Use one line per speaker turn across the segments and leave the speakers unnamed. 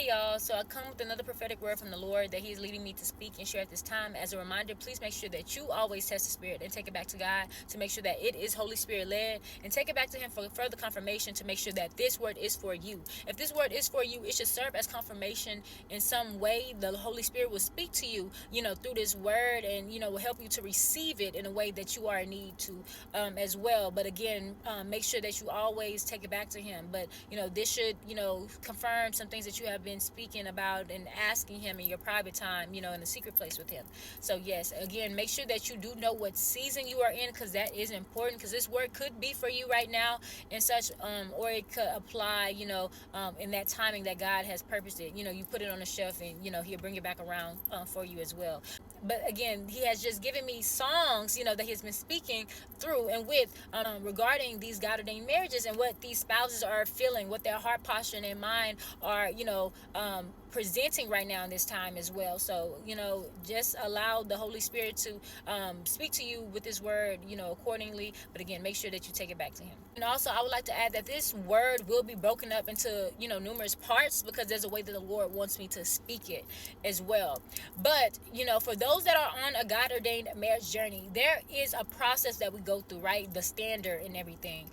Hey y'all, so I come with another prophetic word from the Lord that He is leading me to speak and share at this time. As a reminder, please make sure that you always test the Spirit and take it back to God to make sure that it is Holy Spirit led, and take it back to Him for further confirmation to make sure that this word is for you. If this word is for you, it should serve as confirmation in some way. The Holy Spirit will speak to you, through this word, and will help you to receive it in a way that you are in need to as well. But again, make sure that you always take it back to Him. But this should confirm some things that you have been speaking about and asking Him in your private time, in the secret place with Him. So yes, again, make sure that you do know what season you are in, because that is important, because this word could be for you right now and such, or it could apply, in that timing that God has purposed it. You put it on the shelf, and He'll bring it back around for you as well. But again, He has just given me songs, that He has been speaking through and with regarding these God ordained marriages and what these spouses are feeling, what their heart posture and mind are, presenting right now in this time as well. So, just allow the Holy Spirit to speak to you with this word, accordingly. But again, make sure that you take it back to Him. And also, I would like to add that this word will be broken up into, numerous parts, because there's a way that the Lord wants me to speak it as well. But, for those that are on a God ordained marriage journey, there is a process that we go through, right? The standard and everything.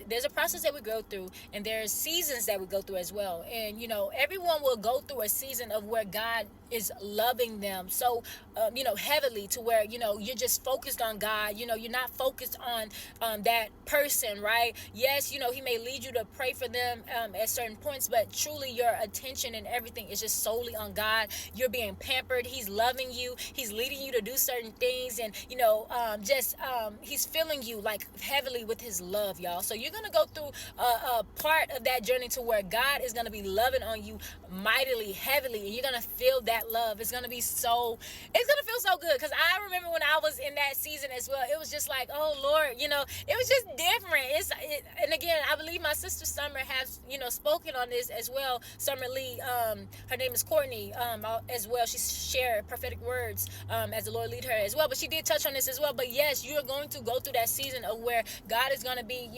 There's a process that we go through, and there's seasons that we go through as well. And, everyone will go through a season of where God is loving them so, heavily, to where, you're just focused on God. You're not focused on that person, right? Yes, He may lead you to pray for them at certain points, but truly your attention and everything is just solely on God. You're being pampered. He's loving you. He's leading you to do certain things, and He's filling you like heavily with His love, y'all. So you're gonna go through a part of that journey to where God is gonna be loving on you mightily, heavily, and you're gonna feel that love. It's gonna feel so good, because I remember when I was in that season as well, it was just like, oh Lord, it was just different. And again, I believe my sister Summer has spoken on this as well. Summer Lee, her name is Courtney, as well. She shared prophetic words as the Lord lead her as well, but she did touch on this as well. But yes, you're going to go through that season of where God is going to be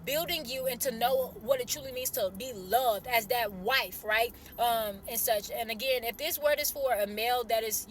building you and to know what it truly means to be loved as that wife, right? And such. And again, if this word is for a male that is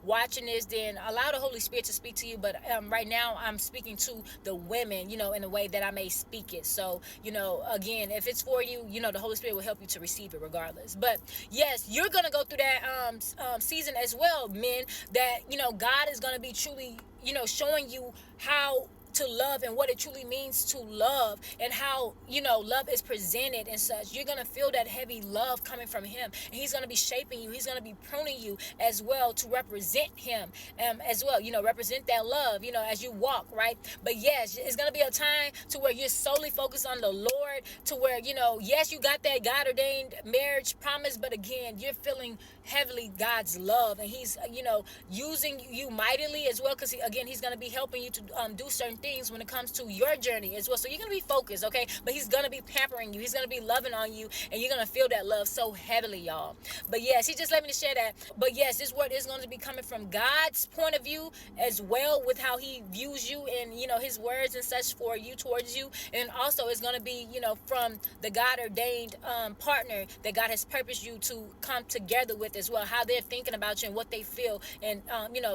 watching this, then allow the Holy Spirit to speak to you. But right now I'm speaking to the women, in a way that I may speak it. So again, if it's for you, the Holy Spirit will help you to receive it regardless. But yes, you're gonna go through that season as well, men, that God is gonna be truly showing you how to love and what it truly means to love, and how love is presented and such. You're gonna feel that heavy love coming from Him, and He's gonna be shaping you. He's gonna be pruning you as well to represent Him as well. Represent that love as you walk, right? But yes, it's gonna be a time to where you're solely focused on the Lord, to where yes, you got that God ordained marriage promise, but again, you're feeling heavily God's love, and He's using you mightily as well, because He's gonna be helping you to do certain things when it comes to your journey as well. So you're gonna be focused, okay? But He's gonna be pampering you. He's gonna be loving on you, and you're gonna feel that love so heavily, y'all. But yes, He just let me share that. But yes, this word is going to be coming from God's point of view as well, with how He views you, and His words and such for you, towards you. And also it's going to be from the God ordained partner that God has purposed you to come together with as well, how they're thinking about you and what they feel, and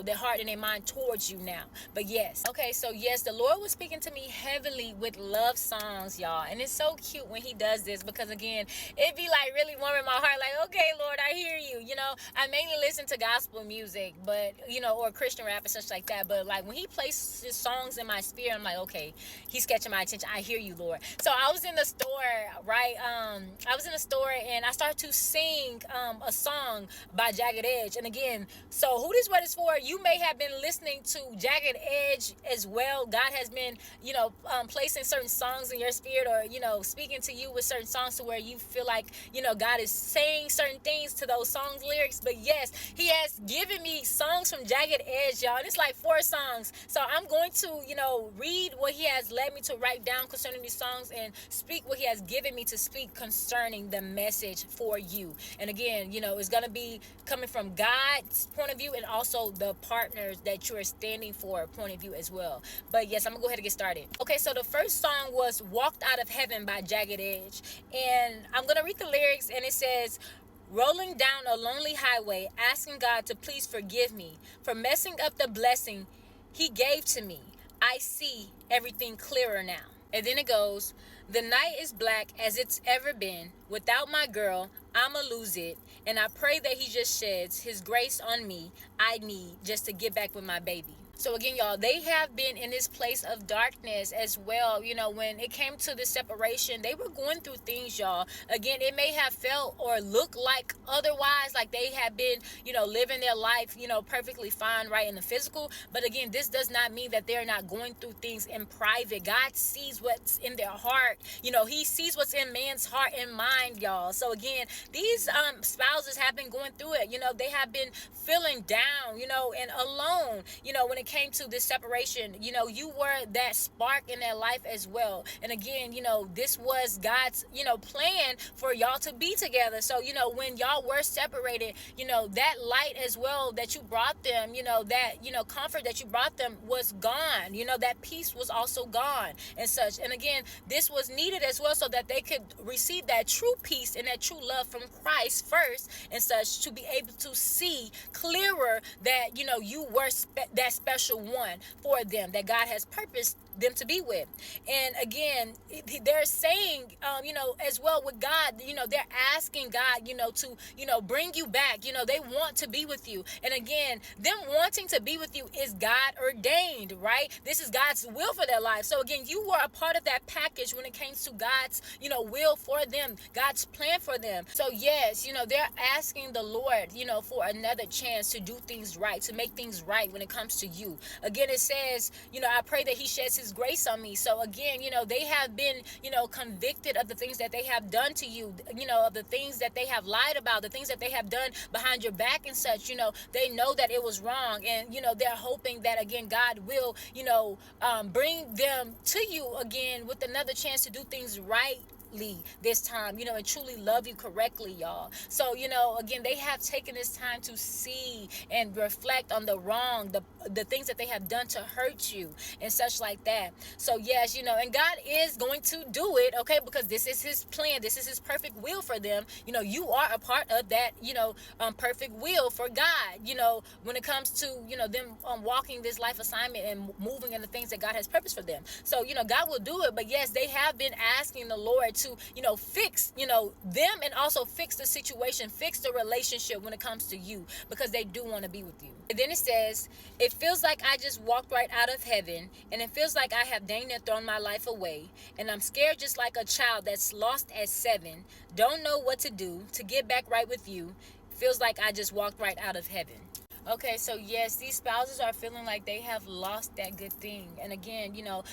their heart and their mind towards you now. But yes, okay, so yes, the Lord was speaking to me heavily with love songs, y'all. And it's so cute when He does this, because again, it be like really warming my heart, like, okay, Lord, I hear you. I mainly listen to gospel music, but or Christian rap and such like that. But like when He places songs in my spirit, I'm like, okay, He's catching my attention. I hear you, Lord. So I was in the store, right? I was in the store, and I started to sing a song by Jagged Edge. And again, so who this word is for, you may have been listening to Jagged Edge as well. God has been placing certain songs in your spirit, or speaking to you with certain songs, to where you feel like God is saying certain things to those songs lyrics. But yes, He has given me songs from Jagged Edge, y'all, and it's like 4 songs. So I'm going to read what He has led me to write down concerning these songs, and speak what He has given me to speak concerning the message for you. And again, it's going to be coming from God's point of view, and also the partners that you are standing for point of view as well. But yes, I'm gonna go ahead and get started. Okay, so the first song was Walked Out of Heaven by Jagged Edge, and I'm gonna read the lyrics, and it says, rolling down a lonely highway, asking God to please forgive me for messing up the blessing he gave to me. I see everything clearer now. And then it goes, the night is black as it's ever been. Without my girl, I'ma lose it. And I pray that he just sheds his grace on me I need just to get back with my baby. So again, y'all, they have been in this place of darkness as well. You know, when it came to the separation, they were going through things, y'all. Again, it may have felt or looked like otherwise, like they have been, you know, living their life, you know, perfectly fine, right, in the physical. But again, this does not mean that they're not going through things in private. God sees what's in their heart. You know, he sees what's in man's heart and mind, y'all. So again, these spouses have been going through it. You know, they have been feeling down, you know, and alone, you know, when it came to this separation. You know, you were that spark in their life as well. And again, you know, this was God's, you know, plan for y'all to be together. So, you know, when y'all were separated, you know, that light as well that you brought them, you know, that, you know, comfort that you brought them was gone. You know, that peace was also gone and such. And again, this was needed as well so that they could receive that true peace and that true love from Christ first and such, to be able to see clearer that, you know, you were that special one for them that God has purposed them to be with. And again, they're saying, you know, as well with God, you know, they're asking God, you know, to, you know, bring you back. You know, they want to be with you. And again, them wanting to be with you is God ordained, right? This is God's will for their life. So again, you were a part of that package when it came to God's, you know, will for them, God's plan for them. So yes, you know, they're asking the Lord, you know, for another chance to do things right, to make things right when it comes to you. Again, it says, you know, I pray that he sheds his grace on me. So again, you know, they have been, you know, convicted of the things that they have done to you, you know, of the things that they have lied about, the things that they have done behind your back and such. You know, they know that it was wrong, and, you know, they're hoping that, again, God will, you know, bring them to you again with another chance to do things right this time, you know, and truly love you correctly, y'all. So, you know, again, they have taken this time to see and reflect on the wrong, the things that they have done to hurt you and such like that. So yes, you know, and God is going to do it, okay, because this is his plan, this is his perfect will for them. You know, you are a part of that, you know, perfect will for God, you know, when it comes to, you know, them walking this life assignment and moving in the things that God has purposed for them. So, you know, God will do it. But yes, they have been asking the Lord to, you know, fix, you know, them, and also fix the situation, fix the relationship when it comes to you, because they do want to be with you. And then it says, it feels like I just walked right out of heaven, and it feels like I have dang near thrown my life away, and I'm scared just like a child that's lost at 7, don't know what to do to get back right with you. Feels like I just walked right out of heaven. Okay, so yes, these spouses are feeling like they have lost that good thing. And again, you know,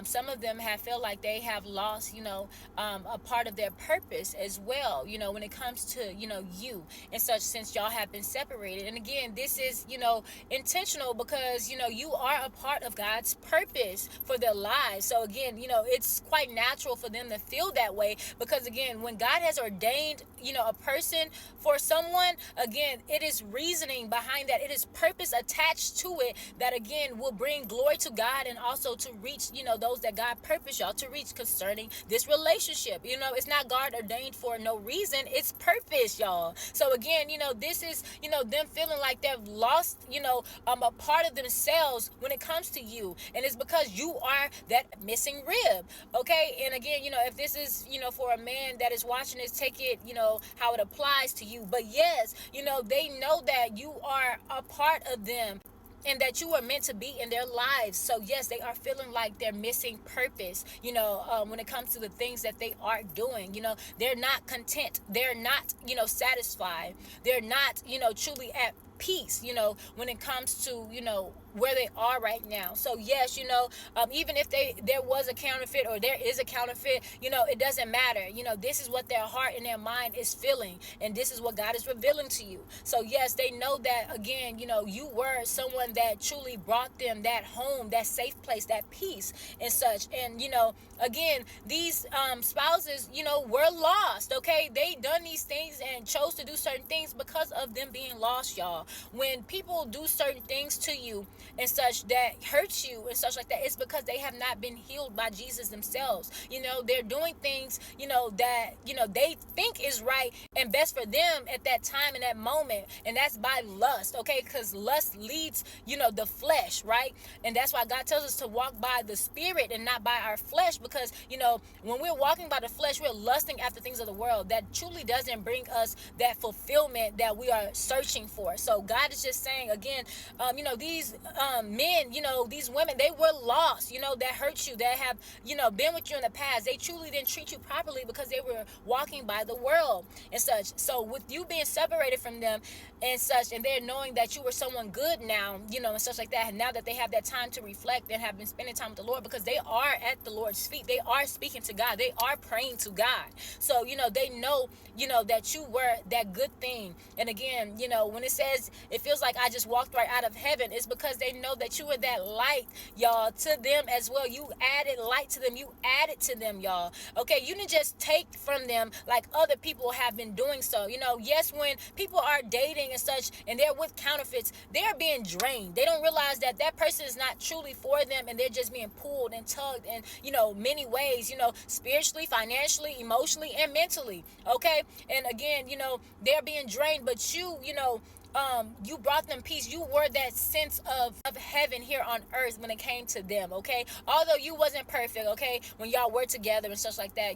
some of them have felt like they have lost, you know, a part of their purpose as well, you know, when it comes to, you know, you and such, since y'all have been separated. And again, this is, you know, intentional, because, you know, you are a part of God's purpose for their lives. So again, you know, it's quite natural for them to feel that way, because again, when God has ordained, you know, a person for someone, again, it is reasoning behind that. It is purpose attached to it that, again, will bring glory to God, and also to reach, you know, those that God purposed y'all to reach concerning this relationship. You know, it's not God ordained for no reason. It's purpose, y'all. So again, you know, this is, you know, them feeling like they've lost, you know, a part of themselves when it comes to you. And it's because you are that missing rib. Okay. And again, you know, if this is, you know, for a man that is watching this, take it, you know, how it applies to you. But yes, you know, they know that you are a part of them, and that you are meant to be in their lives. So yes, they are feeling like they're missing purpose, you know, when it comes to the things that they are doing. You know, they're not content, they're not, you know, satisfied, they're not, you know, truly at peace, you know, when it comes to, you know, where they are right now. So yes, you know, even if there was a counterfeit, or there is a counterfeit, you know, it doesn't matter. You know, this is what their heart and their mind is feeling, and this is what God is revealing to you. So yes, they know that, again, you know, you were someone that truly brought them that home, that safe place, that peace and such. And, you know, again, these spouses, you know, were lost. Okay, they done these things and chose to do certain things because of them being lost, y'all. When people do certain things to you, and such that hurt you and such like that, it's because they have not been healed by Jesus themselves. They're doing things, that, they think is right and best for them at that time in that moment. And that's by lust, okay? Because lust leads, the flesh, right? And that's why God tells us to walk by the spirit and not by our flesh, because, when we're walking by the flesh, we're lusting after things of the world that truly doesn't bring us that fulfillment that we are searching for. So God is just saying again, these men, these women, they were lost, that hurt you, that have, been with you in the past. They truly didn't treat you properly because they were walking by the world and such. So with you being separated from them and such, and they're knowing that you were someone good now, and such like that, and now that they have that time to reflect and have been spending time with the Lord, because they are at the Lord's feet, they are speaking to God, they are praying to God. So, they know, that you were that good thing. And again, when it says it feels like I just walked right out of heaven, it's because they know that you were that light, y'all, to them as well. You added light to them, you added to them, y'all. Okay, you didn't just take from them like other people have been doing so. Yes, when people are dating and such and they're with counterfeits, they're being drained. They don't realize that that person is not truly for them, and they're just being pulled and tugged in, many ways, spiritually, financially, emotionally, and mentally. Okay, and again, they're being drained, but you brought them peace. You were that sense of heaven here on earth when it came to them, okay? Although you wasn't perfect, okay, when y'all were together and such like that,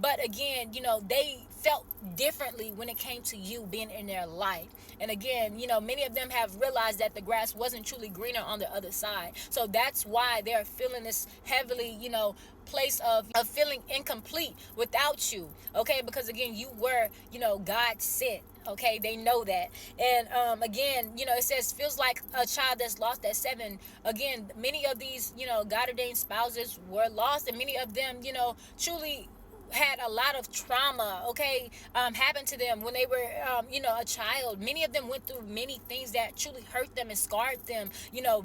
but again, they felt differently when it came to you being in their life. And again, many of them have realized that the grass wasn't truly greener on the other side. So that's why they're feeling this heavily, place of feeling incomplete without you, okay? Because again, you were, God sent. Okay, they know that. And again, it says feels like a child that's lost at 7. Again, many of these, God ordained spouses were lost, and many of them, truly had a lot of trauma, okay, happened to them when they were, a child. Many of them went through many things that truly hurt them and scarred them,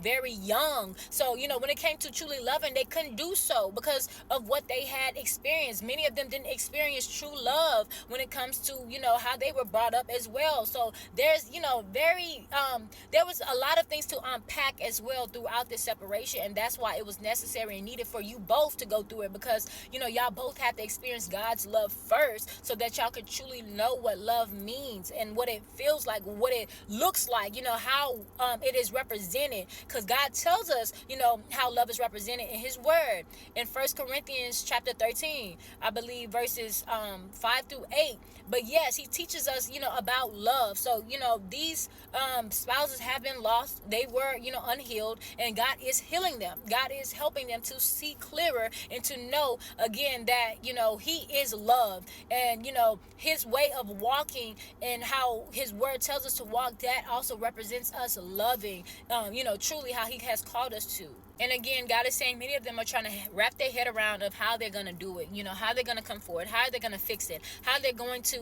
very young. So, when it came to truly loving, they couldn't do so because of what they had experienced. Many of them didn't experience true love when it comes to, how they were brought up as well. So there's, there was a lot of things to unpack as well throughout this separation. And that's why it was necessary and needed for you both to go through it, because, y'all both had to experience God's love first, so that y'all could truly know what love means and what it feels like, what it looks like, how it is represented. Because God tells us, how love is represented in his word in 1 Corinthians chapter 13, I believe, verses 5 through 8. But yes, he teaches us, about love. So, these spouses have been lost. They were, unhealed, and God is healing them. God is helping them to see clearer and to know again that, he is love, and his way of walking and how his word tells us to walk, that also represents us loving, truly how he has called us to. And again, God is saying many of them are trying to wrap their head around of how they're going to do it, how they're going to come forward, how they're going to fix it, how they're going to,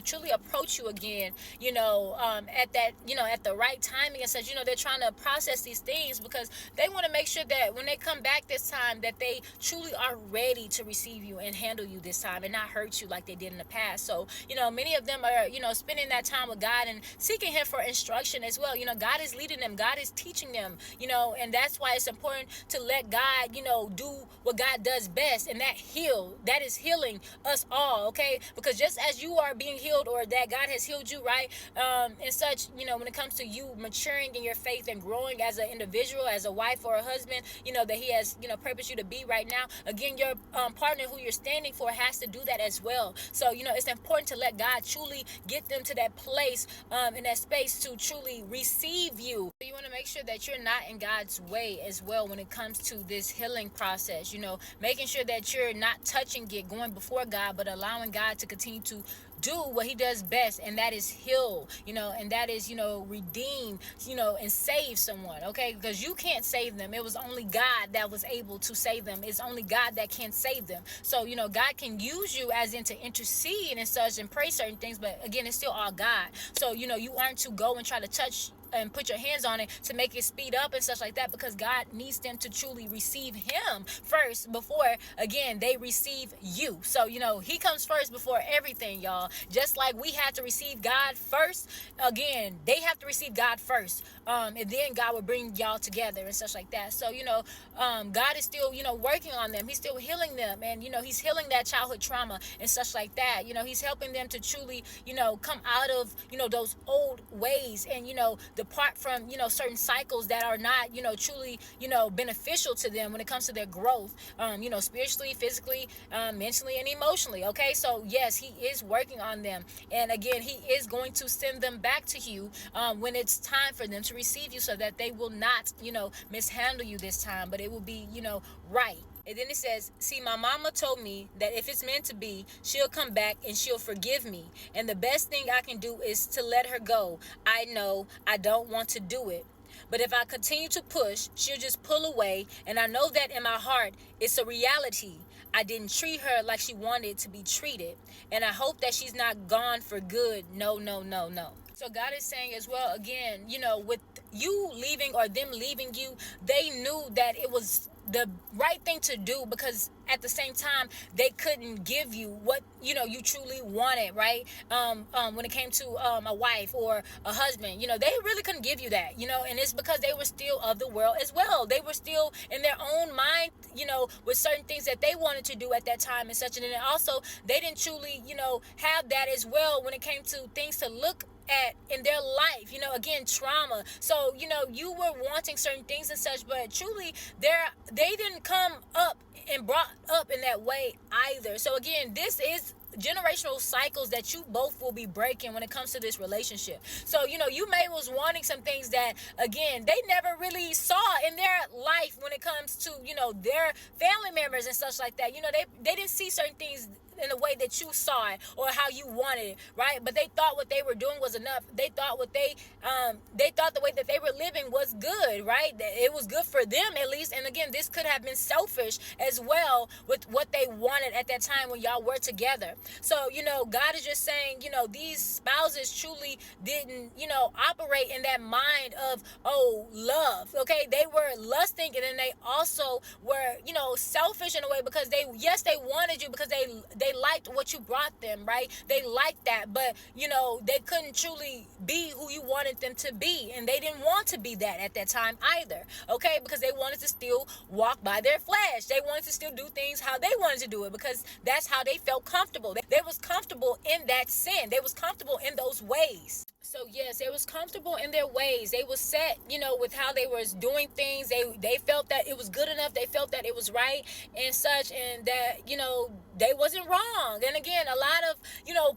truly approach you again, at that, at the right timing and such. They're trying to process these things because they want to make sure that when they come back this time, that they truly are ready to receive you and handle you this time and not hurt you like they did in the past. So, many of them are, spending that time with God and seeking him for instruction as well. God is leading them. God is teaching them, and that's why it's important to let God, do what God does best, and that is healing us all, okay? Because just as you are being healed, or that God has healed you, right, and such, when it comes to you maturing in your faith and growing as an individual, as a wife or a husband, that he has, purposed you to be right now, again, your partner who you're standing for has to do that as well. So, it's important to let God truly get them to that place, in that space, to truly receive you. So you want to make sure that you're not in God's way as well when it comes to this healing process, making sure that you're not touching it, going before God, but allowing God to continue to do what he does best, and that is heal, and that is, redeem, and save someone, okay? Because you can't save them. It was only God that was able to save them. It's only God that can save them. So, God can use you as in to intercede and such and pray certain things, but again, it's still all God. So, you aren't to go and try to touch and put your hands on it to make it speed up and such like that, because God needs them to truly receive him first before, again, they receive you. So, he comes first before everything, y'all. Just like we have to receive God first, again, they have to receive God first. And then God will bring y'all together and such like that. So, God is still, working on them. He's still healing them. And, he's healing that childhood trauma and such like that. He's helping them to truly, come out of, those old ways and, depart from, certain cycles that are not, truly, beneficial to them when it comes to their growth, spiritually, physically, mentally, and emotionally. Okay. So yes, he is working on them. And again, he is going to send them back to you, when it's time for them to receive you, so that they will not, mishandle you this time, but it will be, right. And then it says, see, my mama told me that if it's meant to be, she'll come back and she'll forgive me. And the best thing I can do is to let her go. I know I don't want to do it. But if I continue to push, she'll just pull away. And I know that in my heart, it's a reality. I didn't treat her like she wanted to be treated. And I hope that she's not gone for good. No, no, no, no. So God is saying as well, again, with you leaving or them leaving you, they knew that it was the right thing to do, because at the same time they couldn't give you what you truly wanted, right? When it came to a wife or a husband, they really couldn't give you that, and it's because they were still of the world as well. They were still in their own mind, with certain things that they wanted to do at that time and such. And then also they didn't truly have that as well when it came to things to look at in their life, again, trauma. So, you were wanting certain things and such, but truly they didn't come up and brought up in that way either. So again, this is generational cycles that you both will be breaking when it comes to this relationship. So, you may was wanting some things that, again, they never really saw in their life when it comes to, their family members and such like that. They didn't see certain things in the way that you saw it or how you wanted it, right? But they thought what they were doing was enough. They thought they thought the way that they were living was good, right? That it was good for them at least. And again, this could have been selfish as well with what they wanted at that time when y'all were together. So, God is just saying, these spouses truly didn't, operate in that mind of, love. Okay. They were lusting, and then they also were, selfish in a way, because they wanted you because they liked what you brought them, right? They liked that, but they couldn't truly be who you wanted them to be, and they didn't want to be that at that time either, okay? Because they wanted to still walk by their flesh. They wanted to still do things how they wanted to do it, because that's how they felt comfortable. They was comfortable in that sin. They was comfortable in those ways. So yes, they was comfortable in their ways. They was set, with how they was doing things. They felt that it was good enough. They felt that it was right and such, and that, they wasn't wrong. And again, a lot of,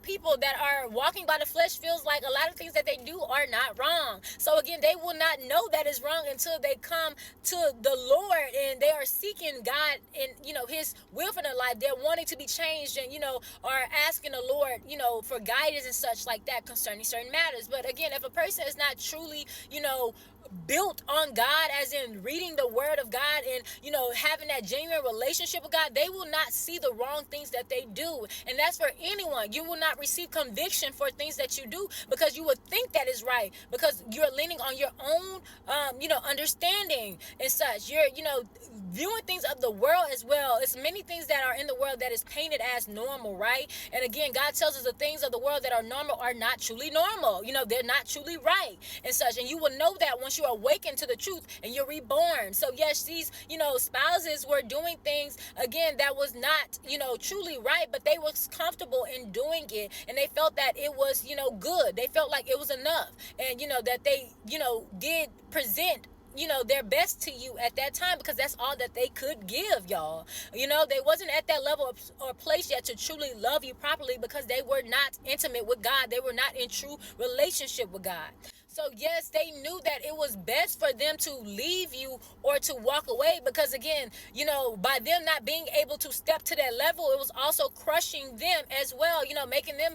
people that are walking by the flesh feels like a lot of things that they do are not wrong. So again, they will not know that is wrong until they come to the Lord and they are seeking God and, his will for their life. They're wanting to be changed and, are asking the Lord, for guidance and such like that concerning certain matters. But again, if a person is not truly, built on God, as in reading the word of God and, having that genuine relationship with God, they will not see the wrong things that they do. And that's for anyone. You will not receive conviction for things that you do, because you would think that is right, because you're leaning on your own, understanding and such. You're, viewing things of the world as well. It's many things that are in the world that is painted as normal, right? And again, God tells us the things of the world that are normal are not truly normal. They're not truly right and such. And you will know that once you awaken to the truth and you're reborn. So yes, these, spouses were doing things, again, that was not, truly right, but they was comfortable in doing it. And they felt that it was, good. They felt like it was enough. And, that they, did present their best to you at that time, because that's all that they could give, y'all. They wasn't at that level or place yet to truly love you properly, because they were not intimate with God. They were not in true relationship with God. So yes, they knew that it was best for them to leave you or to walk away, because again, by them not being able to step to that level, it was also crushing them as well, making them,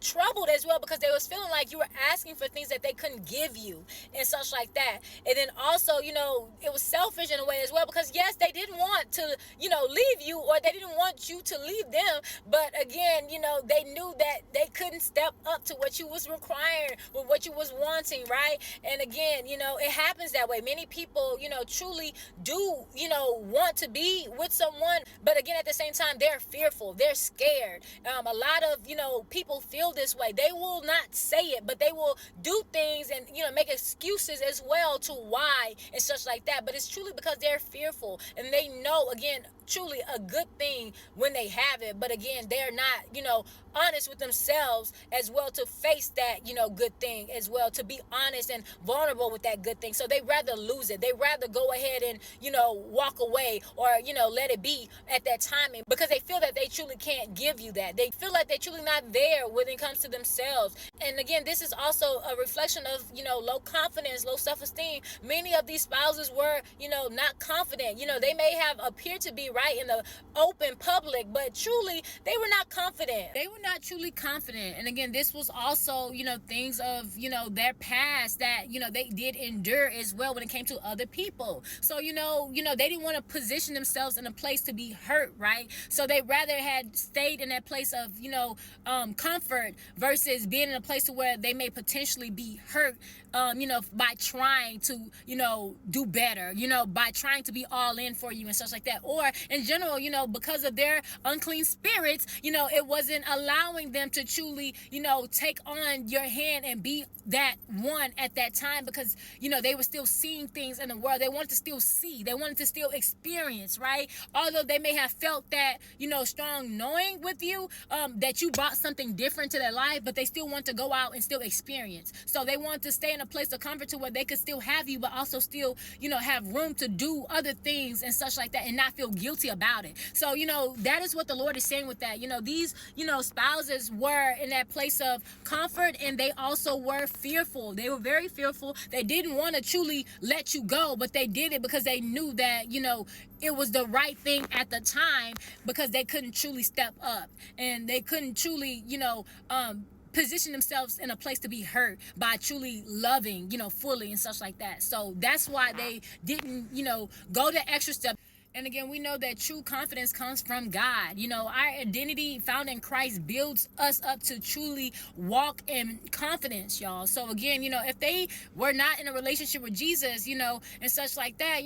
troubled as well, because they was feeling like you were asking for things that they couldn't give you and such like that. And then also, it was selfish in a way as well, because yes, they didn't want to, leave you, or they didn't want you to leave them. But again, they knew that they couldn't step up to what you was requiring, or what you was was wanting, right? And again, it happens that way. Many people, truly do, want to be with someone, but again, at the same time, they're fearful, they're scared. A lot of, people feel this way. They will not say it, but they will do things and, make excuses as well to why and such like that. But it's truly because they're fearful, and they know, again, truly a good thing when they have it, but again, they're not, honest with themselves as well to face that, good thing as well, to be honest and vulnerable with that good thing. So they rather lose it. They rather go ahead and, walk away, or, let it be at that timing, because they feel that they truly can't give you that. They feel like they're truly not there when it comes to themselves. And again, this is also a reflection of, low confidence, low self-esteem. Many of these spouses were, not confident. They may have appeared to be right in the open public, but truly they were not confident. They were not truly confident. And again, this was also, things of, their past that, they did endure as well when it came to other people. So, they didn't want to position themselves in a place to be hurt, right? So they rather had stayed in that place of, comfort versus being in a place where they may potentially be hurt, by trying to, do better, by trying to be all in for you and such like that. Or in general, because of their unclean spirits, it wasn't allowing them to truly, take on your hand and be that one at that time, because, they were still seeing things in the world. They wanted to still see, they wanted to still experience, right? Although they may have felt that, strong knowing with you, that you brought something different to their life, but they still want to go out and still experience. So they want to stay in a place of comfort to where they could still have you, but also still, have room to do other things and such like that, and not feel guilty about it. So, that is what the Lord is saying with that. These, spouses were in that place of comfort, and they also were fearful. They were very fearful. They didn't want to truly let you go, but they did it because they knew that, it was the right thing at the time, because they couldn't truly step up, and they couldn't truly, position themselves in a place to be hurt by truly loving, fully and such like that. So that's why they didn't, go the extra step. And again, we know that true confidence comes from God. Our identity found in Christ builds us up to truly walk in confidence, y'all. So again, if they were not in a relationship with Jesus, and such like that,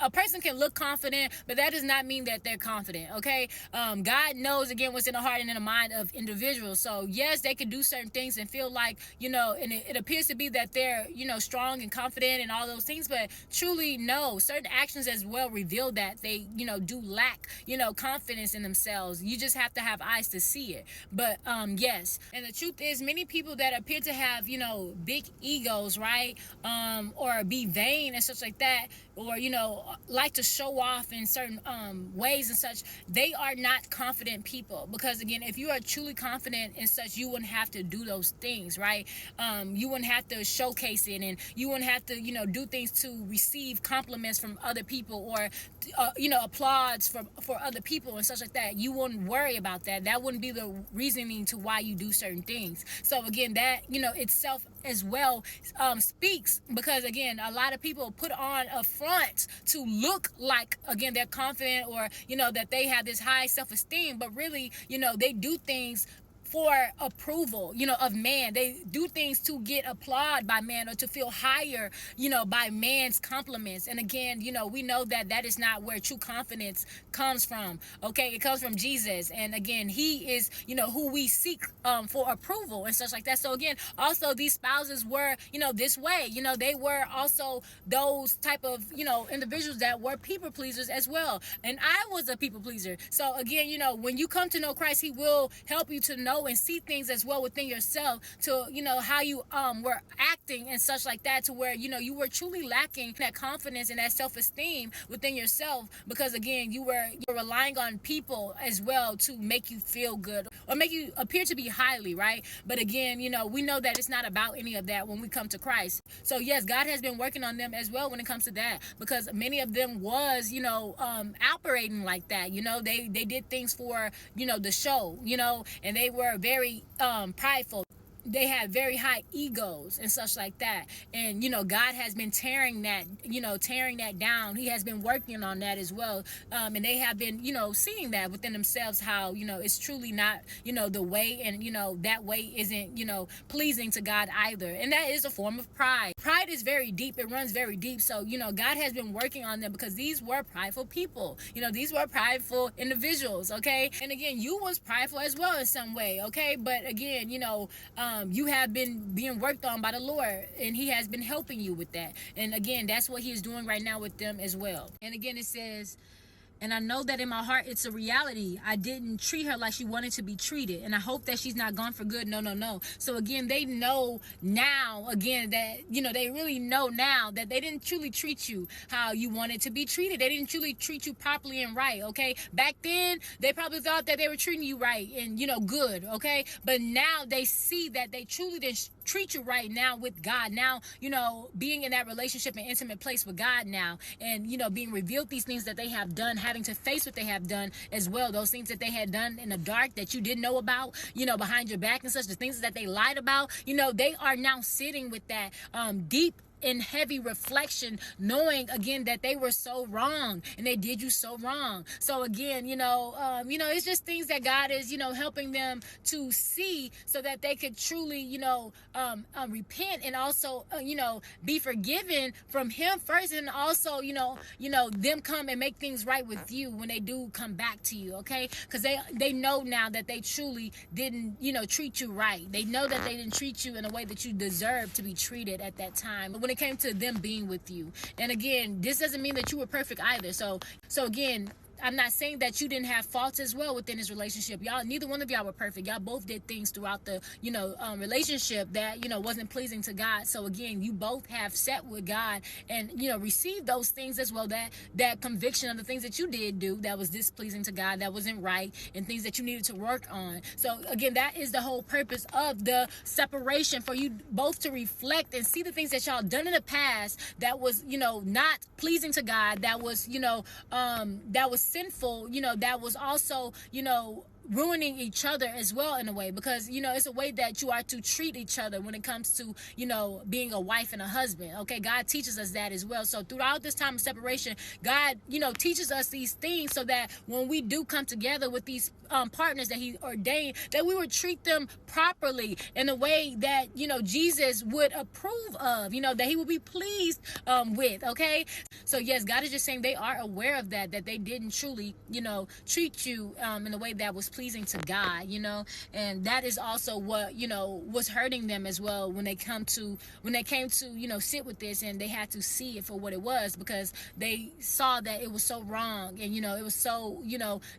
a person can look confident, but that does not mean that they're confident, okay? God knows, again, what's in the heart and in the mind of individuals. So yes, they can do certain things and feel like, and it appears to be that they're, strong and confident and all those things, but truly no, certain actions as well reveal that they, do lack, confidence in themselves. You just have to have eyes to see it. But yes, and the truth is, many people that appear to have, big egos, right? Or be vain and such like that, or, like to show off in certain ways and such, they are not confident people. Because again, if you are truly confident and such, you wouldn't have to do those things, right? You wouldn't have to showcase it, and you wouldn't have to, do things to receive compliments from other people, or applause for other people and such like that. You wouldn't worry about that. That wouldn't be the reasoning to why you do certain things. So again, that itself as well speaks, because again, a lot of people put on a front to look like, again, they're confident, or that they have this high self-esteem, but really, they do things for approval, of man. They do things to get applauded by man, or to feel higher, by man's compliments. And again, we know that that is not where true confidence comes from. Okay, it comes from Jesus. And again, he is, who we seek for approval and such like that. So again, also these spouses were, this way. They were also those type of, individuals that were people pleasers as well. And I was a people pleaser. So again, when you come to know Christ, he will help you to know and see things as well within yourself, to how you were acting and such like that, to where you were truly lacking that confidence and that self-esteem within yourself, because again, you're relying on people as well to make you feel good, or make you appear to be highly, right? But again, we know that it's not about any of that when we come to Christ. So yes, God has been working on them as well when it comes to that, because many of them was operating like that. They did things for the show, and they were very prideful. they have very high egos and such like that. And God has been tearing that down. He has been working on that as well. And they have been seeing that within themselves, how it's truly not the way, and that way isn't pleasing to God either. And that is a form of pride is very deep. It runs very deep. So God has been working on them, because these were prideful people. These were prideful individuals. Okay. And again, you was prideful as well in some way. Okay. But again, you have been being worked on by the Lord, and He has been helping you with that. And again, that's what He is doing right now with them as well. And again, it says, and I know that in my heart it's a reality. I didn't treat her like she wanted to be treated. And I hope that she's not gone for good. No, no, no. So again, they know now, again, that, they really know now that they didn't truly treat you how you wanted to be treated. They didn't truly treat you properly and right, okay? Back then, they probably thought that they were treating you right and, good, okay? But now they see that they truly didn't treat you right now with God. Now, being in that relationship and intimate place with God now, and, being revealed these things that they have done, having to face what they have done as well, those things that they had done in the dark that you didn't know about, behind your back and such, the things that they lied about, they are now sitting with that deep in heavy reflection, knowing again that they were so wrong and they did you so wrong. So again, it's just things that God is, helping them to see, so that they could truly, repent, and also, be forgiven from Him first, and also, them come and make things right with you when they do come back to you, okay? Because they know now that they truly didn't, treat you right. They know that they didn't treat you in a way that you deserve to be treated at that time. When it came to them being with you. And again, this doesn't mean that you were perfect either. So again, I'm not saying that you didn't have faults as well within this relationship. Y'all, neither one of y'all were perfect. Y'all both did things throughout the, relationship that, wasn't pleasing to God. So again, you both have sat with God and, received those things as well, that conviction of the things that you did do that was displeasing to God, that wasn't right, and things that you needed to work on. So again, that is the whole purpose of the separation, for you both to reflect and see the things that y'all done in the past that was, not pleasing to God, that was, that was sinful, that was also, ruining each other as well, in a way, because it's a way that you are to treat each other when it comes to being a wife and a husband. Okay, God teaches us that as well. So throughout this time of separation, God teaches us these things, so that when we do come together with these partners that He ordained, that we would treat them properly in a way that Jesus would approve of, that He would be pleased with. Okay, so yes, God is just saying they are aware of that they didn't truly treat you in a way that was pleasing to God, and that is also what was hurting them as well when they came to sit with this, and they had to see it for what it was, because they saw that it was so wrong, and it was so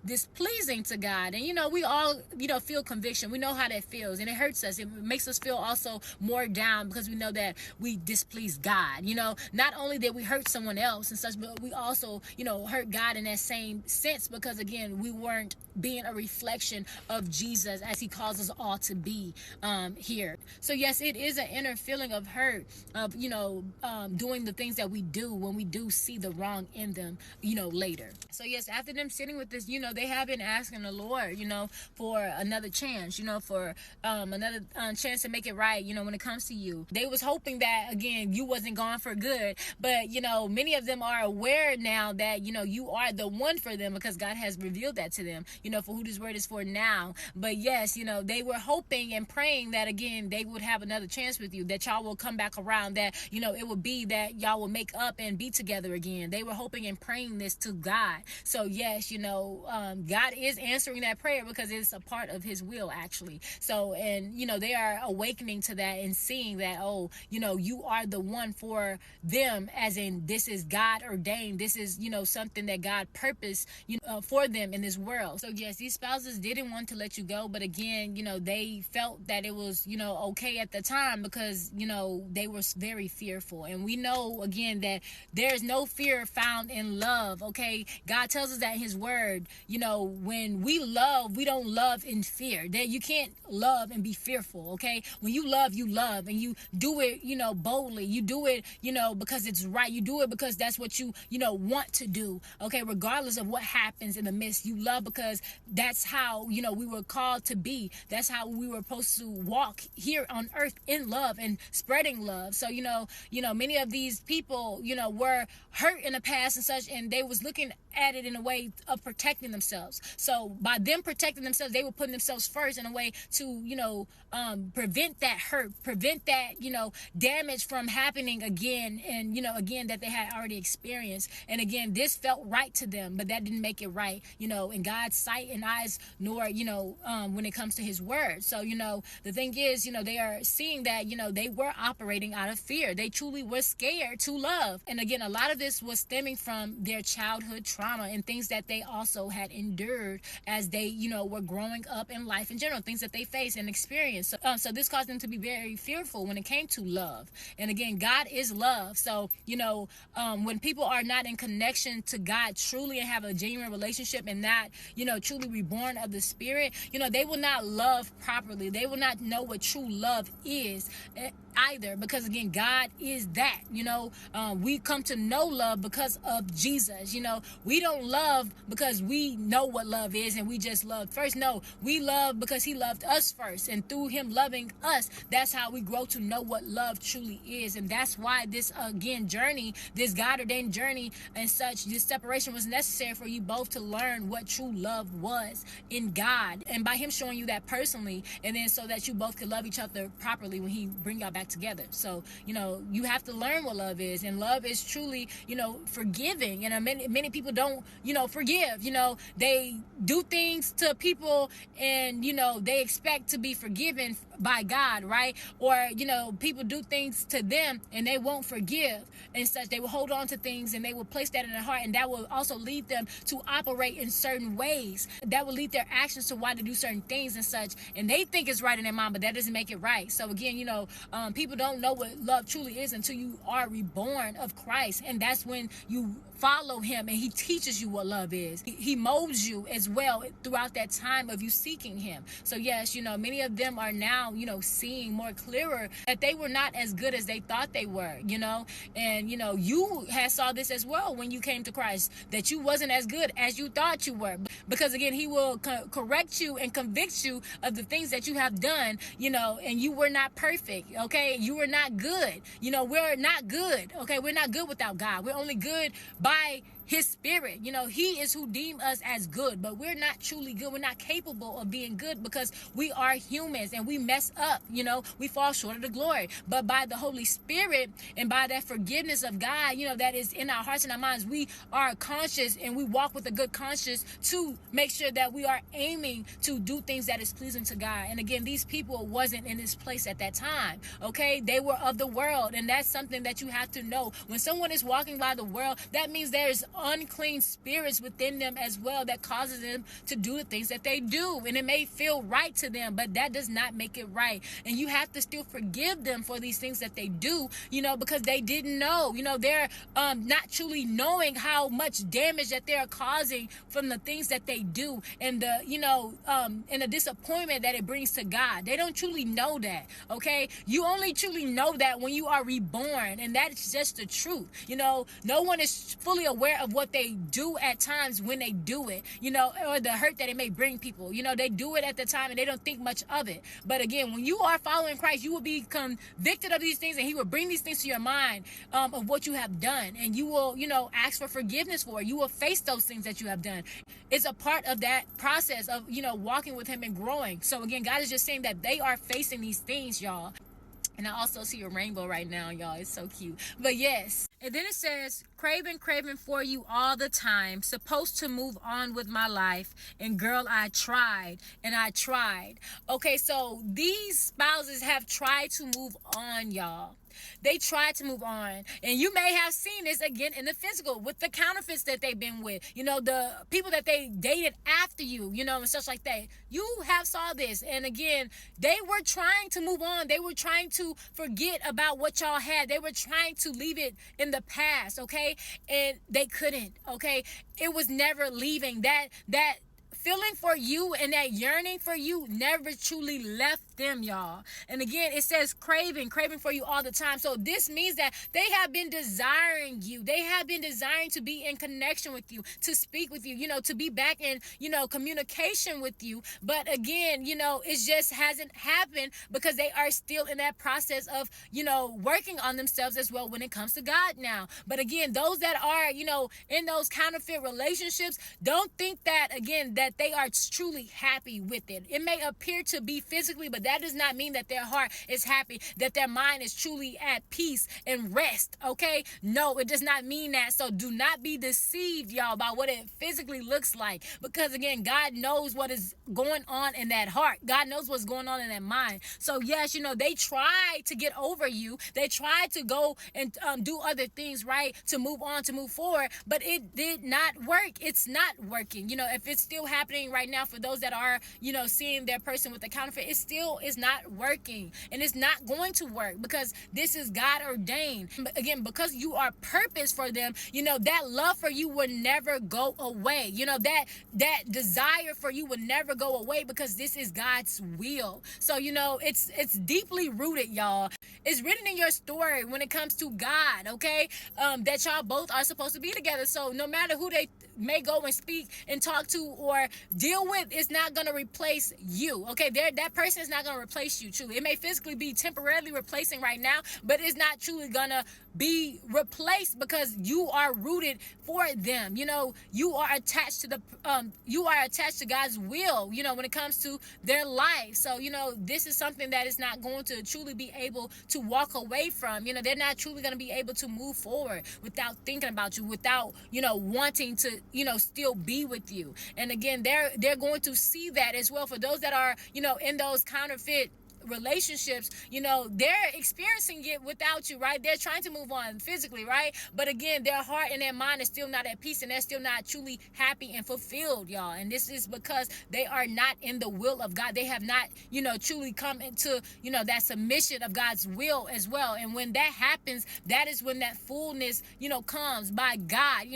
displeasing to God. And we all feel conviction. We know how that feels, and it hurts us. It makes us feel also more down, because we know that we displease God. Not only did we hurt someone else and such, but we also hurt God in that same sense, because again, we weren't being a reflection of Jesus as He calls us all to be here. So yes, it is an inner feeling of hurt of doing the things that we do when we do see the wrong in them later. So yes, after them sitting with this, they have been asking the Lord for another chance, for another chance to make it right when it comes to you. They was hoping that again you wasn't gone for good, but many of them are aware now that you are the one for them, because God has revealed that to them, for who this word is for now. But yes, they were hoping and praying that again they would have another chance with you, that y'all will come back around, that it would be that y'all will make up and be together again. They were hoping and praying this to God. So yes, God is answering that prayer, because it's a part of His will, actually. So, and they are awakening to that and seeing that, oh, you are the one for them, as in this is God ordained, this is something that God purposed for them in this world. So yes, these spouses didn't want to let you go, but again, they felt that it was okay at the time, because they were very fearful. And we know again that there is no fear found in love. Okay, God tells us that in His word. When we love, we don't love in fear. That you can't love and be fearful. Okay, when you love, and you do it boldly. You do it because it's right. You do it because that's what you want to do. Okay, regardless of what happens in the midst, you love because because that's how, we were called to be. That's how we were supposed to walk here on earth in love and spreading love. So, many of these people, were hurt in the past and such, and they was looking at it in a way of protecting themselves. So by them protecting themselves, they were putting themselves first in a way to, prevent that hurt, prevent that, damage from happening again. And, again, that they had already experienced. And again, this felt right to them, but that didn't make it right, in God's sight and eyes, nor, when it comes to his word. So, the thing is, they are seeing that, they were operating out of fear. They truly were scared to love. And again, a lot of this was stemming from their childhood trauma and things that they also had endured as they, were growing up in life in general, things that they faced and experienced. So this caused them to be very fearful when it came to love. And again, God is love. So, when people are not in connection to God truly and have a genuine relationship and not, truly reborn of the Spirit, they will not love properly. They will not know what true love is either, because again, God is that. We come to know love because of Jesus. We don't love because we know what love is and we just love first. No, we love because he loved us first, and through him loving us, that's how we grow to know what love truly is. And that's why this journey, this God ordained journey and such, this separation was necessary for you both to learn what true love was in God, and by him showing you that personally, and then so that you both could love each other properly when he bring y'all back together. So you have to learn what love is, and love is truly forgiving. And many people don't forgive. They do things to people and they expect to be forgiven by God, right? Or people do things to them and they won't forgive and such. They will hold on to things and they will place that in their heart, and that will also lead them to operate in certain ways. That will lead their actions to why to do certain things and such, and they think it's right in their mind, but that doesn't make it right. So again, people don't know what love truly is until you are reborn of Christ, and that's when you follow him and he teaches you what love is. He molds you as well throughout that time of you seeking him. So yes, many of them are now seeing more clearer that they were not as good as they thought they were, and you had saw this as well when you came to Christ, that you wasn't as good as you thought you were, because again, he will correct you and convict you of the things that you have done, and you were not perfect. Okay, you were not good. We're not good. Okay, we're not good without God. We're only good by his Spirit. He is who deemed us as good, but we're not truly good. We're not capable of being good because we are humans and we mess up. We fall short of the glory. But by the Holy Spirit and by that forgiveness of God, that is in our hearts and our minds, we are conscious and we walk with a good conscience to make sure that we are aiming to do things that is pleasing to God. And again, these people wasn't in this place at that time. Okay, they were of the world, and that's something that you have to know. When someone is walking by the world, that means there's unclean spirits within them as well that causes them to do the things that they do, and it may feel right to them, but that does not make it right. And you have to still forgive them for these things that they do, because they didn't know. They're not truly knowing how much damage that they're causing from the things that they do, and the disappointment that it brings to God. They don't truly know that. Okay, you only truly know that when you are reborn, and that's just the truth. No one is fully aware of what they do at times when they do it, or the hurt that it may bring people. They do it at the time and they don't think much of it. But again, when you are following Christ, you will be convicted of these things, and he will bring these things to your mind of what you have done, and you will, ask for forgiveness for it. You will face those things that you have done. It's a part of that process of, walking with him and growing. So again, God is just saying that they are facing these things, y'all. And I also see a rainbow right now, y'all. It's so cute. But yes. And then it says, craving for you all the time. Supposed to move on with my life. And girl, I tried. And I tried. Okay, so these spouses have tried to move on, y'all. They tried to move on. And you may have seen this again in the physical with the counterfeits that they've been with. The people that they dated after you, and such like that. You have saw this. And again, they were trying to move on. They were trying to forget about what y'all had. They were trying to leave it in the past, okay? And they couldn't, okay? It was never leaving. That feeling for you and that yearning for you never truly left them, y'all. And again, it says craving for you all the time. So this means that they have been desiring you. They have been desiring to be in connection with you, to speak with you, to be back in, communication with you. But again, it just hasn't happened because they are still in that process of, working on themselves as well when it comes to God now. But again, those that are, in those counterfeit relationships, don't think that, again, that they are truly happy with it. It may appear to be physically, but that does not mean that their heart is happy, that their mind is truly at peace and rest, okay? No, it does not mean that. So do not be deceived, y'all, by what it physically looks like, because again, God knows what is going on in that heart. God knows what's going on in that mind. So yes, they try to get over you. They try to go and do other things, right, to move on, to move forward, but it did not work. It's not working. If it's still happening right now for those that are, seeing their person with the counterfeit, it still is not working, and it's not going to work because this is God ordained. But again, because you are purpose for them, that love for you will never go away. That desire for you will never go away because this is God's will. So, it's deeply rooted, y'all. It's written in your story when it comes to God, okay? That y'all both are supposed to be together. So no matter who they may go and speak and talk to or deal with, it's not going to replace you, okay? That person is not going to replace you, truly. It may physically be temporarily replacing right now, but it's not truly going to be replaced because you are rooted for them. You are attached to God's will, when it comes to their life. So, this is something that is not going to truly be able to walk away from. They're not truly going to be able to move forward without thinking about you, without, wanting to, still be with you. And again, they're going to see that as well. For those that are, in those counterfeit relationships, they're experiencing it without you, right? They're trying to move on physically, right? But again, their heart and their mind is still not at peace, and they're still not truly happy and fulfilled, y'all. And this is because they are not in the will of God. They have not, truly come into, that submission of God's will as well. And when that happens, that is when that fullness, comes by God,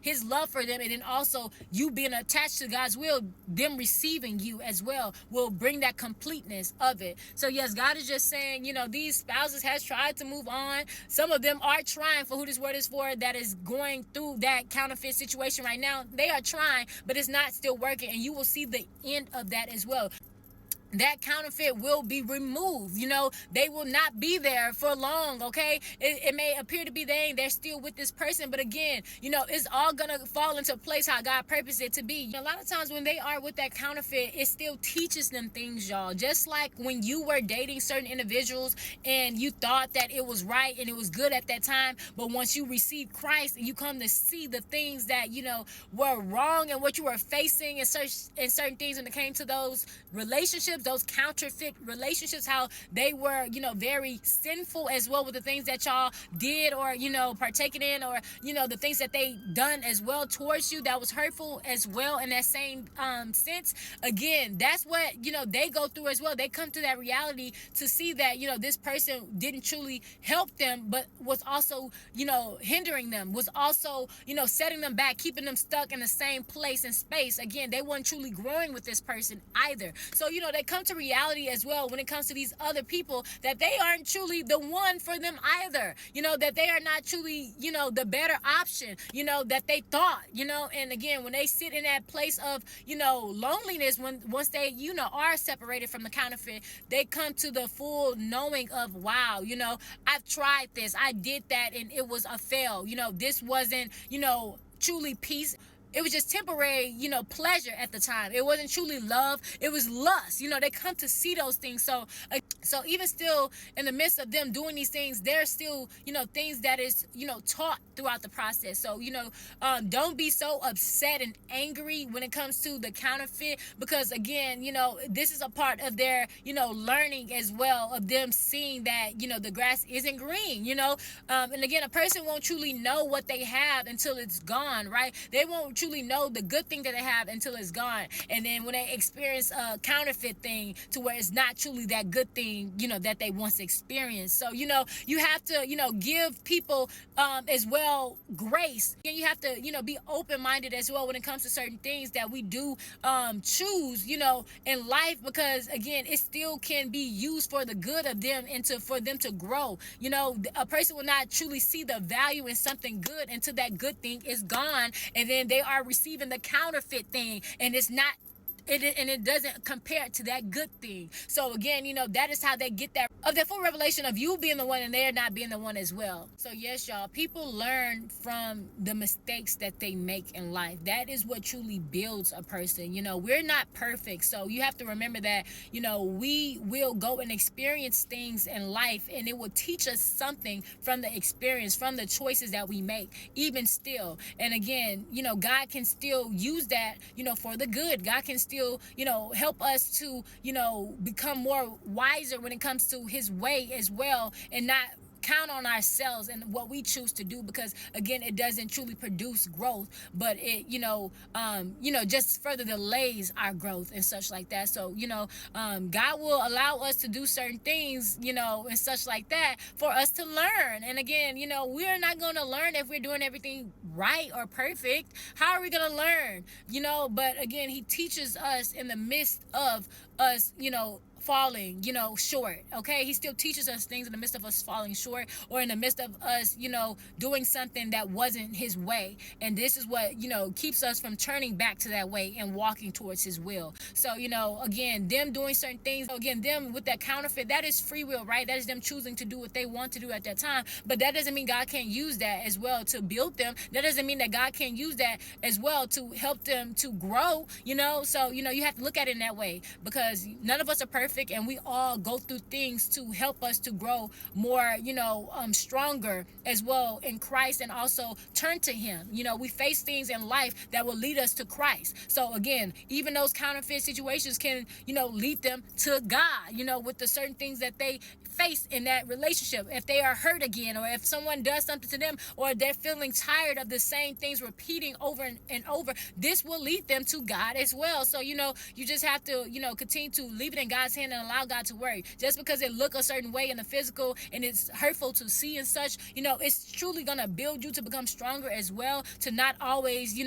his love for them. And then also you being attached to God's will, them receiving you as well, will bring that completeness of it. So yes, God is just saying, these spouses has tried to move on. Some of them are trying, for who this word is for, that is going through that counterfeit situation right now. They are trying, but it's not still working. And you will see the end of that as well. That counterfeit will be removed. They will not be there for long, okay? It may appear to be they're still with this person, but again, it's all gonna fall into place how God purposed it to be. A lot of times when they are with that counterfeit, it still teaches them things, y'all. Just like when you were dating certain individuals and you thought that it was right and it was good at that time, but once you receive Christ and you come to see the things that, were wrong and what you were facing and certain things when it came to those relationships, those counterfeit relationships, how they were, very sinful as well with the things that y'all did or, partaking in, or, the things that they done as well towards you that was hurtful as well in that same sense. Again, that's what, they go through as well. They come to that reality to see that, this person didn't truly help them, but was also, hindering them, was also, setting them back, keeping them stuck in the same place and space. Again, they weren't truly growing with this person either. So, they come to reality as well when it comes to these other people, that they aren't truly the one for them either, that they are not truly, the better option, that they thought, and again, when they sit in that place of, loneliness, once they, are separated from the counterfeit, they come to the full knowing of, wow, I've tried this, I did that, and it was a fail, this wasn't, truly peace. It was just temporary, pleasure at the time. It wasn't truly love. It was lust. They come to see those things. So even still in the midst of them doing these things, there's still, things that is, taught throughout the process. So, don't be so upset and angry when it comes to the counterfeit, because again, this is a part of their, learning as well, of them seeing that, the grass isn't green, and again, a person won't truly know what they have until it's gone, right? They won't truly know the good thing that they have until it's gone. And then when they experience a counterfeit thing to where it's not truly that good thing, that they once experienced. So, you have to, give people as well grace. And you have to, be open-minded as well when it comes to certain things that we do choose, in life, because again, it still can be used for the good of them and for them to grow. A person will not truly see the value in something good until that good thing is gone, and then they are receiving the counterfeit thing, and it doesn't compare to that good thing. So again, that is how they get that of the full revelation of you being the one and they're not being the one as well. So yes, y'all, people learn from the mistakes that they make in life. That is what truly builds a person. We're not perfect, so you have to remember that we will go and experience things in life, and it will teach us something from the experience, from the choices that we make, even still. And again, God can still use that for the good. God can still help us to become more wiser when it comes to his way as well, and not count on ourselves and what we choose to do, because again, it doesn't truly produce growth, but it just further delays our growth and such like that. So God will allow us to do certain things and such like that for us to learn. And again, we're not going to learn if we're doing everything right or perfect. How are we going to learn? But again, he teaches us in the midst of us falling short. Okay, he still teaches us things in the midst of us falling short, or in the midst of us doing something that wasn't his way. And this is what keeps us from turning back to that way and walking towards his will. So again, them doing certain things, again, them with that counterfeit, that is free will, right? That is them choosing to do what they want to do at that time. But that doesn't mean God can't use that as well to build them. That doesn't mean that God can't use that as well to help them to grow. So you have to look at it in that way, because none of us are perfect, and we all go through things to help us to grow more, stronger as well in Christ, and also turn to him. We face things in life that will lead us to Christ. So again, even those counterfeit situations can, lead them to God, with the certain things that they face in that relationship. If they are hurt again, or if someone does something to them, or they're feeling tired of the same things repeating over and over, this will lead them to God as well. So you just have to continue to leave it in God's hand and allow God to work. Just because it look a certain way in the physical and it's hurtful to see and such, it's truly gonna build you to become stronger as well, to not always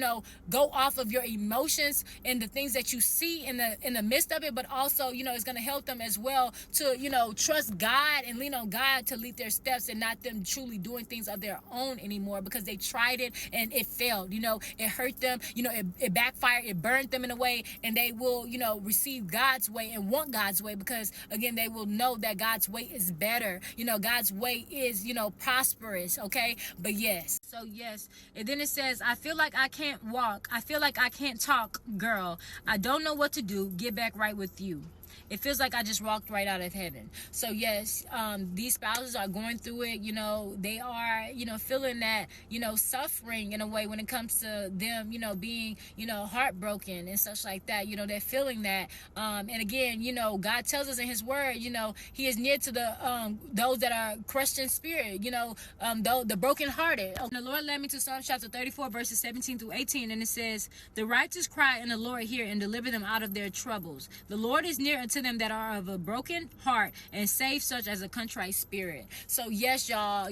go off of your emotions and the things that you see in the midst of it, but also it's gonna help them as well to trust God and lean on God to lead their steps, and not them truly doing things of their own anymore, because they tried it and it failed. It hurt them, it backfired, it burned them in a way, and they will receive God's way and want God's way, because again, they will know that God's way is better. God's way is prosperous. Okay, but yes. So yes, and then it says, I feel like I can't walk, I feel like I can't talk, girl, I don't know what to do, get back right with you. It feels like I just walked right out of heaven. So yes, these spouses are going through it. They are, feeling that, suffering in a way when it comes to them, being, heartbroken and such like that. They're feeling that. And again, God tells us in his word, he is near to the those that are crushed in spirit, the brokenhearted. The Lord led me to Psalm chapter 34, verses 17 through 18. And it says, the righteous cry and the Lord hear and deliver them out of their troubles. The Lord is near unto them that are of a broken heart, and save such as a contrite spirit. So yes, y'all,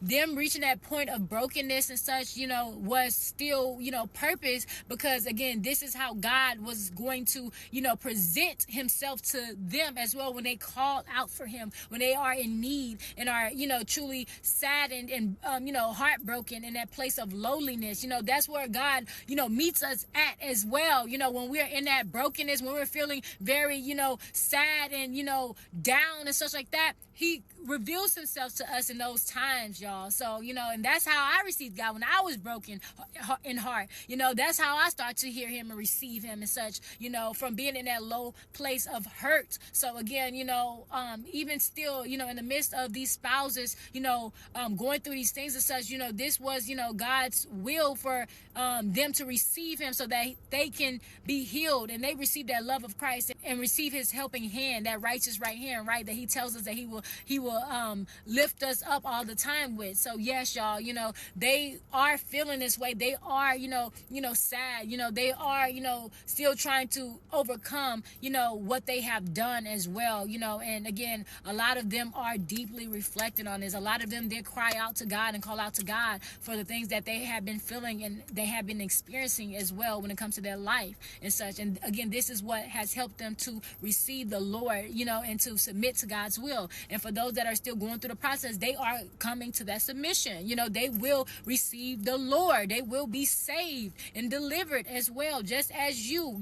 them reaching that point of brokenness and such, was still, purpose, because again, this is how God was going to, present himself to them as well when they called out for him, when they are in need and are, truly saddened and, heartbroken in that place of lowliness. That's where God, meets us at as well. When we're in that brokenness, when we're feeling very, sad and, down and such like that, he reveals himself to us in those times, y'all. So, and that's how I received God when I was broken in heart. That's how I start to hear him and receive him and such, from being in that low place of hurt. So again, even still, in the midst of these spouses, going through these things and such, this was, God's will for them to receive him so that they can be healed, and they receive that love of Christ and receive his helping hand, that righteous right hand, right, that he tells us that he will lift us up all the time with. So yes, y'all, they are feeling this way. They are, sad. They are, still trying to overcome, what they have done as well. And again, a lot of them are deeply reflecting on this. A lot of them did cry out to God and call out to God for the things that they have been feeling and they have been experiencing as well when it comes to their life and such. And again, this is what has helped them to receive the Lord, and to submit to God's will. And for those that are still going through the process, they are coming to that submission. They will receive the Lord. They will be saved and delivered as well, just as you,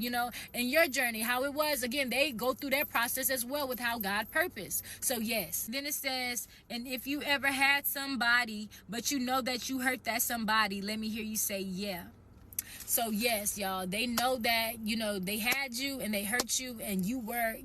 in your journey, how it was. Again, they go through that process as well with how God purposed. So yes. Then it says, and if you ever had somebody, but you know that you hurt that somebody, let me hear you say, yeah. So yes, y'all, they know that, they had you and they hurt you and you were,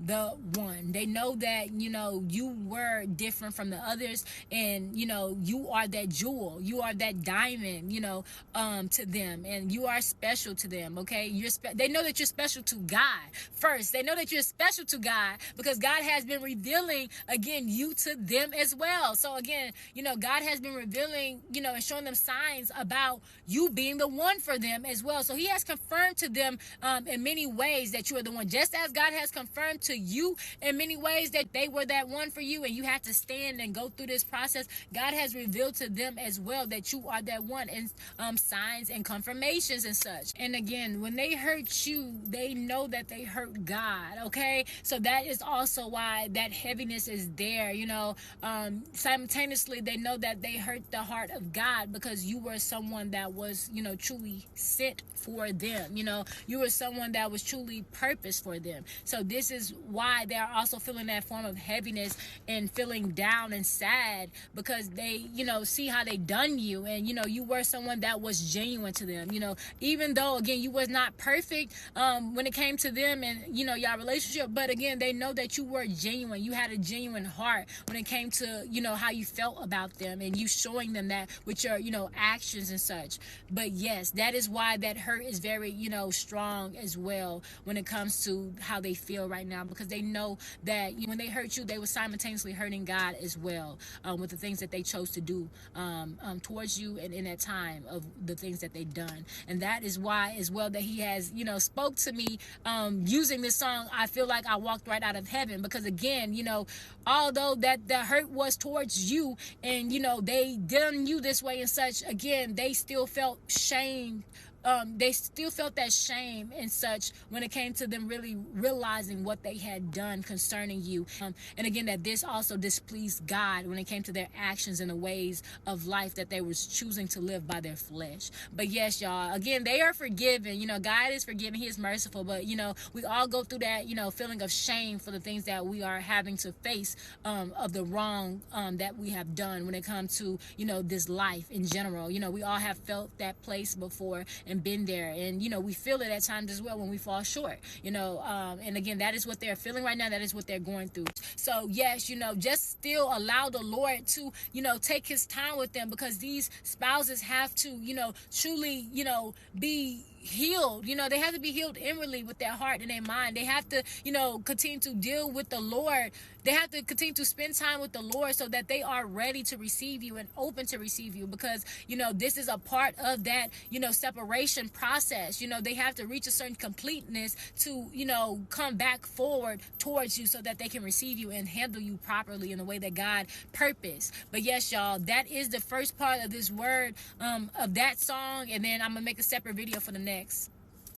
the one. They know that, you were different from the others and, you are that jewel. You are that diamond, to them, and you are special to them, okay? They know that you're special to God first. They know that you're special to God because God has been revealing, again, you to them as well. So again, God has been revealing, and showing them signs about you being the one for them as well. So he has confirmed to them in many ways that you are the one, just as God has confirmed to you in many ways that they were that one for you and you had to stand and go through this process. God has revealed to them as well that you are that one, and signs and confirmations and such. And again, when they hurt you, they know that they hurt God, okay? So that is also why that heaviness is there. Simultaneously they know that they hurt the heart of God because you were someone that was, truly sent for them. You were someone that was truly purposed for them. So this is why they're also feeling that form of heaviness and feeling down and sad because they, see how they done you, and you were someone that was genuine to them. Even though again you was not perfect when it came to them and y'all relationship, but again they know that you were genuine. You had a genuine heart when it came to how you felt about them, and you showing them that with your actions and such. But yes, that is why that hurt is very strong as well when it comes to how they feel right now, because they know that when they hurt you, they were simultaneously hurting God as well with the things that they chose to do towards you and in that time of the things that they've done. And that is why as well that he has spoke to me using this song. I feel like I walked right out of heaven, because again, although that the hurt was towards you and they done you this way and such, again they still felt shame. They still felt that shame and such when it came to them really realizing what they had done concerning you. And again, that this also displeased God when it came to their actions and the ways of life that they was choosing to live by their flesh. But yes, y'all, again, they are forgiven. God is forgiving. He is merciful. But, we all go through that, feeling of shame for the things that we are having to face of the wrong that we have done when it comes to, this life in general. We all have felt that place before and been there, and we feel it at times as well when we fall short, and again, that is what they're feeling right now. That is what they're going through. So yes, just still allow the Lord to take his time with them, because these spouses have to truly be healed. They have to be healed inwardly with their heart and their mind. They have to continue to deal with the Lord. They have to continue to spend time with the Lord so that they are ready to receive you and open to receive you, because this is a part of that separation process. They have to reach a certain completeness to come back forward towards you so that they can receive you and handle you properly in the way that God purposed. But yes, y'all, that is the first part of this word of that song, and then I'm gonna make a separate video for the next.